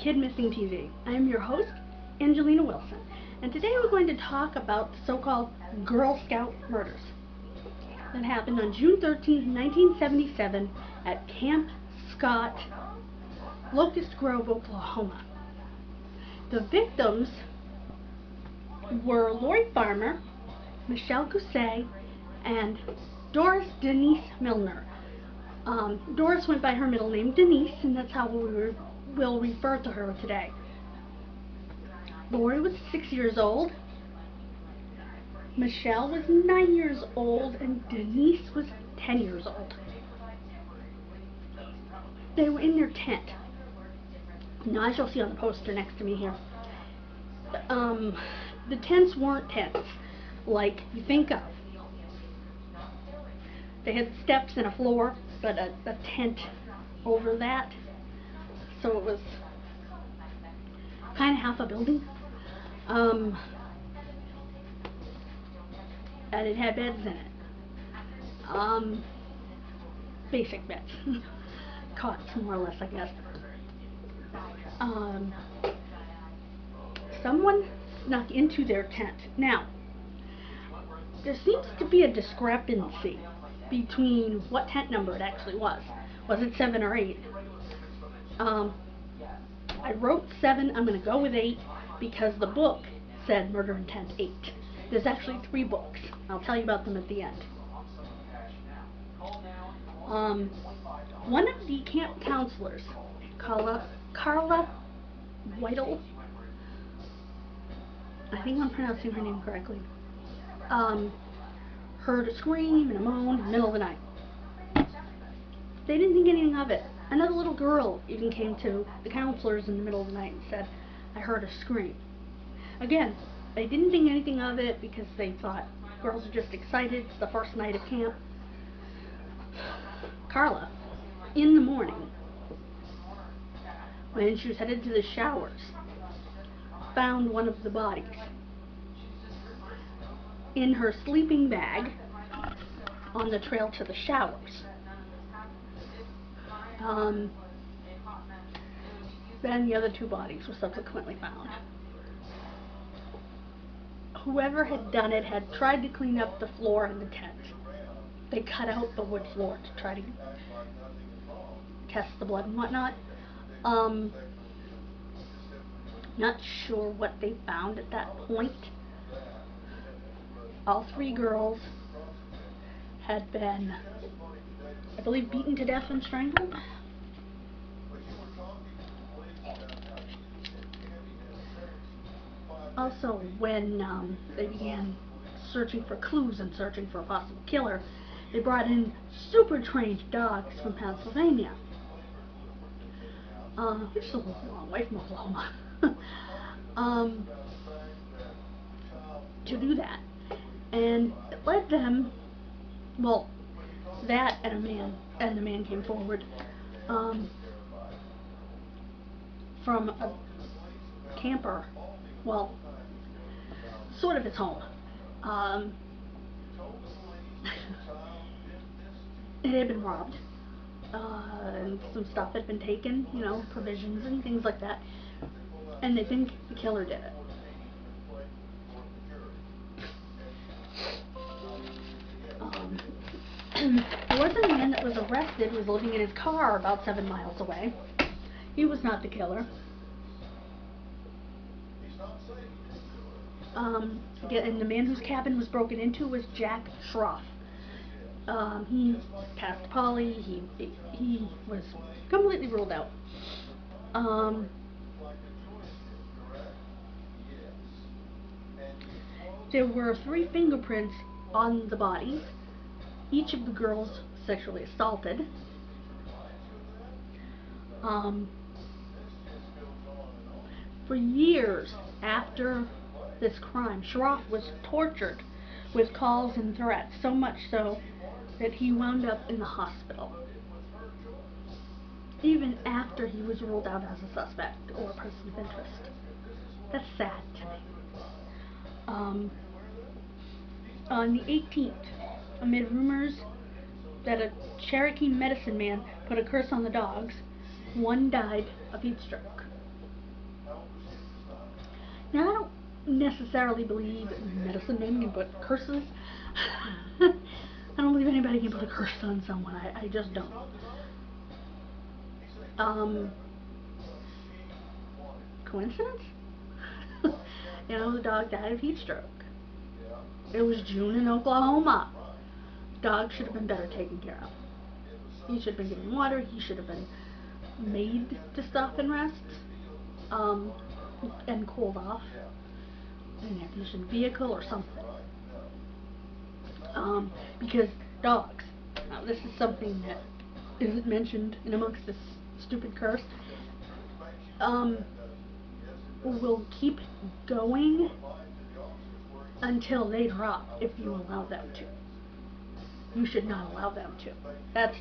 Kidmissing TV. I am your host, Angelina Wilson, and today we're going to talk about the so-called Girl Scout murders that happened on June 13, 1977 at Camp Scott, Locust Grove, Oklahoma. The victims were Lori Farmer, Michelle Gousset, and Doris Denise Milner. Doris went by her middle name Denise, and that's how we'll refer to her today. Lori was 6 years old, Michelle was 9 years old, and Denise was 10 years old. They were in their tent. Now, as you'll see on the poster next to me here, the tents weren't tents like you think of. They had steps and a floor, but a tent over that, so it was kind of half a building, and it had beds in it, basic beds, cots more or less, I guess. Someone snuck into their tent. Now, there seems to be a discrepancy between what tent number it actually was. Was it 7 or 8? I wrote 7. I'm going to go with 8 because the book said Murder in Tent 8. There's actually 3 books. I'll tell you about them at the end. One of the camp counselors, Carla Whittle, I think I'm pronouncing her name correctly, heard a scream and a moan in the middle of the night. They didn't think anything of it. Another little girl even came to the counselors in the middle of the night and said, "I heard a scream." Again, they didn't think anything of it because they thought girls are just excited. It's the first night of camp. Carla, in the morning, when she was headed to the showers, found one of the bodies in her sleeping bag on the trail to the showers. Then the other 2 bodies were subsequently found. Whoever had done it had tried to clean up the floor in the tent. They cut out the wood floor to try to test the blood and whatnot. Not sure what they found at that point. All 3 girls had been, I believe, beaten to death and strangled. Also, when they began searching for clues and searching for a possible killer, they brought in super trained dogs from Pennsylvania, which is a long way from Oklahoma, to do that. And it led them, well, that and the man came forward from a camper, well, sort of his home. It had been robbed, and some stuff had been taken, provisions and things like that, and they think the killer did it. There was a man that was arrested who was living in his car about 7 miles away. He was not the killer. And the man whose cabin was broken into was Jack Schroff. He passed poly. He was completely ruled out. There were 3 fingerprints on the bodies. Each of the girls sexually assaulted. For years after this crime, Schroff was tortured with calls and threats, so much so that he wound up in the hospital, even after he was ruled out as a suspect or a person of interest. That's sad to me. On the 18th, amid rumors that a Cherokee medicine man put a curse on the dogs, one died of heat stroke. Now, I don't necessarily believe medicine men can put curses. I don't believe anybody can put a curse on someone. I just don't. Um, Coincidence? The dog died of heat stroke. It was June in Oklahoma. Dog should have been better taken care of. He should have been given water. He should have been made to stop and rest, and cooled off in an air-conditioned vehicle or something. Because dogs, now this is something that isn't mentioned in amongst this stupid curse, will keep going until they drop if you allow them to. You should not allow them to. That's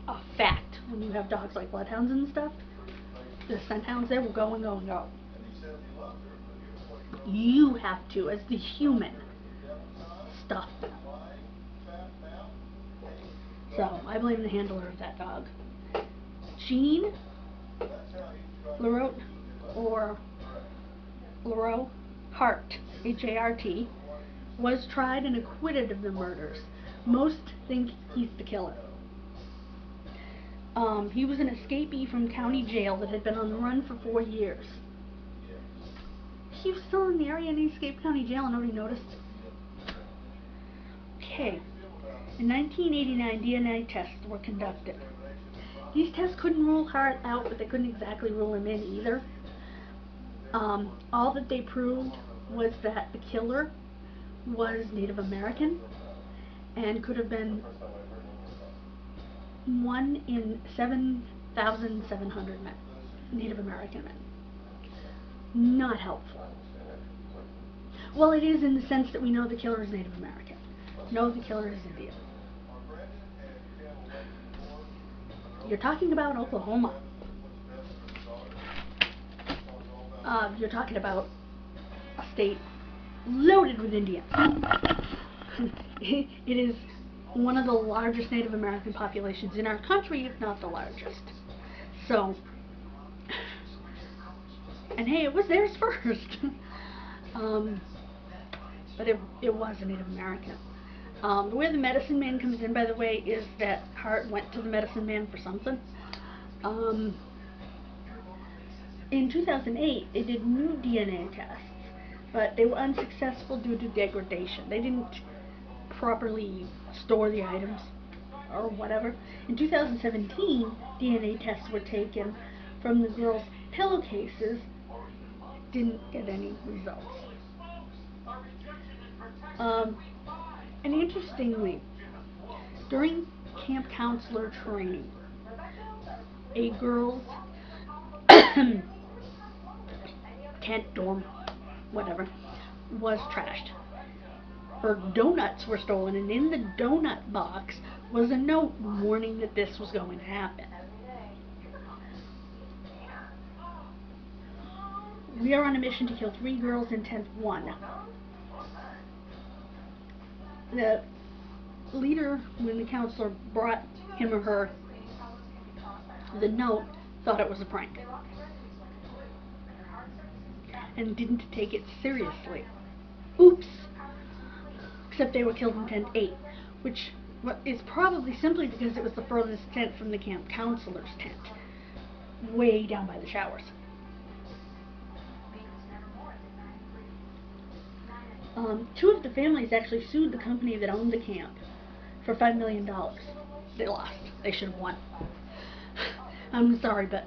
a fact. When you have dogs like bloodhounds and stuff, the scent hounds, they will go and go and go. You have to, as the human, stop them. So, I blame the handler of that dog. Jean LaRoe, or LaRoe Hart, H-A-R-T, was tried and acquitted of the murders. Most think he's the killer. He was an escapee from county jail that had been on the run for 4 years. He was still in the area and he escaped county jail and nobody noticed. Okay. In 1989, DNA tests were conducted. These tests couldn't rule Hart out, but they couldn't exactly rule him in either. All that they proved was that the killer was Native American and could have been 1 in 7,700 men, Native American men. Not helpful. Well, it is in the sense that we know the killer is Native American. No, the killer is Indian. You're talking about Oklahoma. You're talking about a state loaded with Indians. It is one of the largest Native American populations in our country, if not the largest. So, and hey, it was theirs first. But it was a Native American. Where the medicine man comes in, by the way, is that Hart went to the medicine man for something. In 2008, they did new DNA tests, but they were unsuccessful due to degradation. They didn't properly store the items or whatever. In 2017, DNA tests were taken from the girls' pillowcases. Didn't get any results. And interestingly, during camp counselor training, a girl's tent, dorm, whatever, was trashed. Her donuts were stolen, and in the donut box was a note warning that this was going to happen. We are on a mission to kill 3 girls in tent 1. The leader, when the counselor brought him or her the note, thought it was a prank and didn't take it seriously. Oops! Except they were killed in tent 8, which is probably simply because it was the furthest tent from the camp counselor's tent, way down by the showers. Two of the families actually sued the company that owned the camp for $5 million. They lost. They should have won. I'm sorry, but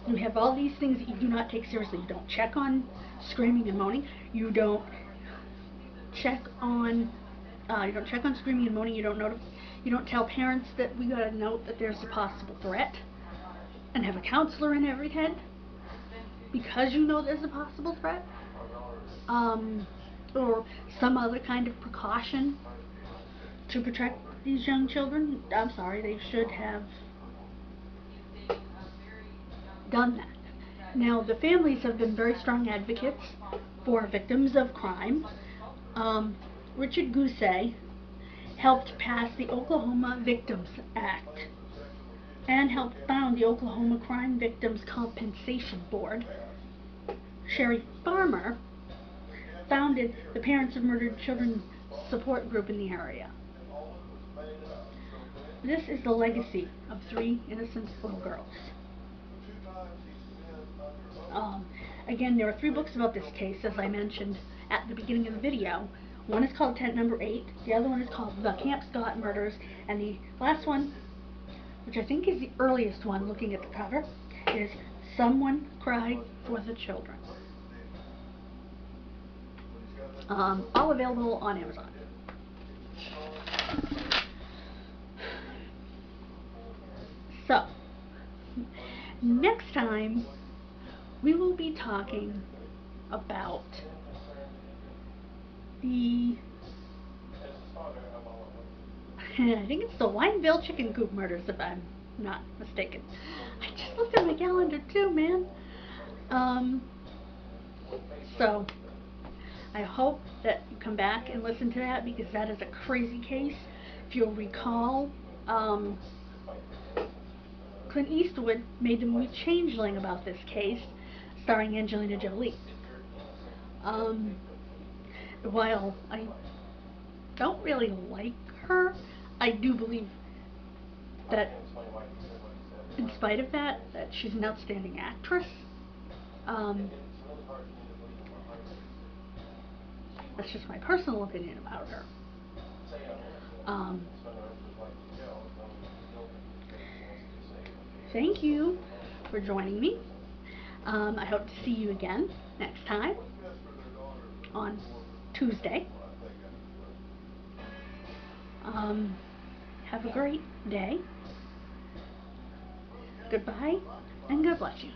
you have all these things that you do not take seriously. You don't check on screaming and moaning. You don't check on screaming and moaning. You don't tell parents that we got a note that there's a possible threat, and have a counselor in every tent because you know there's a possible threat. Or some other kind of precaution to protect these young children. I'm sorry, they should have done that. Now, the families have been very strong advocates for victims of crime. Richard Gousset helped pass the Oklahoma Victims Act and helped found the Oklahoma Crime Victims Compensation Board. Sherry Farmer founded the Parents of Murdered Children support group in the area. This is the legacy of 3 innocent little girls. Again, there are 3 books about this case, as I mentioned at the beginning of the video. One is called Tent Number 8, the other one is called The Camp Scott Murders, and the last one, which I think is the earliest one, looking at the cover, is Someone Cry for the Children. All available on Amazon. So, next time we will be talking about the I think it's the Wineville chicken coop murders, if I'm not mistaken. I just looked at my calendar too, man. So I hope that you come back and listen to that, because that is a crazy case. If you'll recall, Clint Eastwood made the movie Changeling about this case, starring Angelina Jolie. While I don't really like her, I do believe that, in spite of that, she's an outstanding actress. That's just my personal opinion about her. Thank you for joining me. I hope to see you again next time on Tuesday. Have a great day. Goodbye, and God bless you.